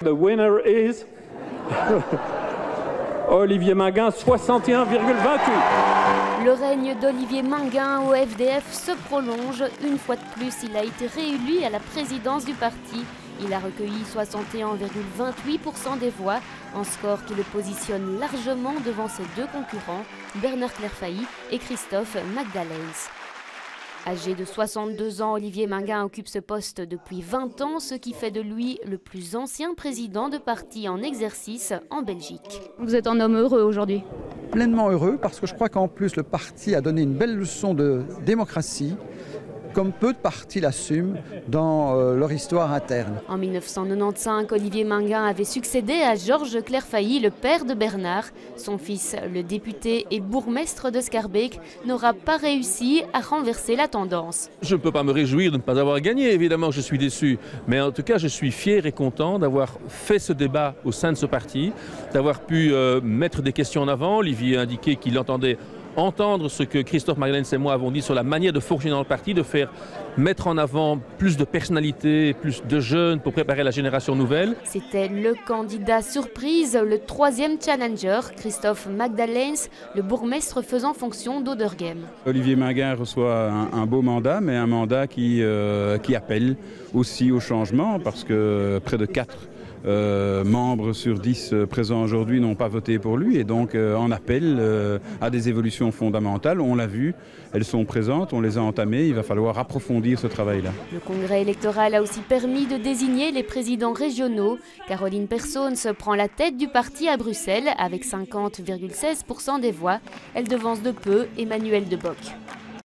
The winner is Olivier Mangin, 61,28. Le règne d'Olivier Mangin au FDF se prolonge. Une fois de plus, il a été réélu à la présidence du parti. Il a recueilli 61,28% des voix, un score qui le positionne largement devant ses deux concurrents, Bernard Clairfailly et Christophe Magdalens. Âgé de 62 ans, Olivier Mangin occupe ce poste depuis 20 ans, ce qui fait de lui le plus ancien président de parti en exercice en Belgique. Vous êtes un homme heureux aujourd'hui? Pleinement heureux parce que je crois qu'en plus le parti a donné une belle leçon de démocratie, comme peu de partis l'assument dans leur histoire interne. En 1995, Olivier Mangin avait succédé à Georges Clairfailly, le père de Bernard. Son fils, le député et bourgmestre de Schaerbeek, n'aura pas réussi à renverser la tendance. Je ne peux pas me réjouir de ne pas avoir gagné, évidemment je suis déçu. Mais en tout cas, je suis fier et content d'avoir fait ce débat au sein de ce parti, d'avoir pu mettre des questions en avant. Olivier a indiqué qu'il entendait entendre ce que Christophe Magdalens et moi avons dit sur la manière de fonctionner dans le parti, de faire mettre en avant plus de personnalités, plus de jeunes pour préparer la génération nouvelle. C'était le candidat surprise, le troisième challenger, Christophe Magdalens, le bourgmestre faisant fonction d'Oderghem. Olivier Mangin reçoit un beau mandat, mais un mandat qui appelle aussi au changement, parce que près de 4 membres sur 10 présents aujourd'hui n'ont pas voté pour lui et donc en appel à des évolutions fondamentales. On l'a vu, elles sont présentes, on les a entamées, il va falloir approfondir ce travail-là. Le congrès électoral a aussi permis de désigner les présidents régionaux. Caroline Persons prend la tête du parti à Bruxelles avec 50,16% des voix. Elle devance de peu Emmanuel Debock.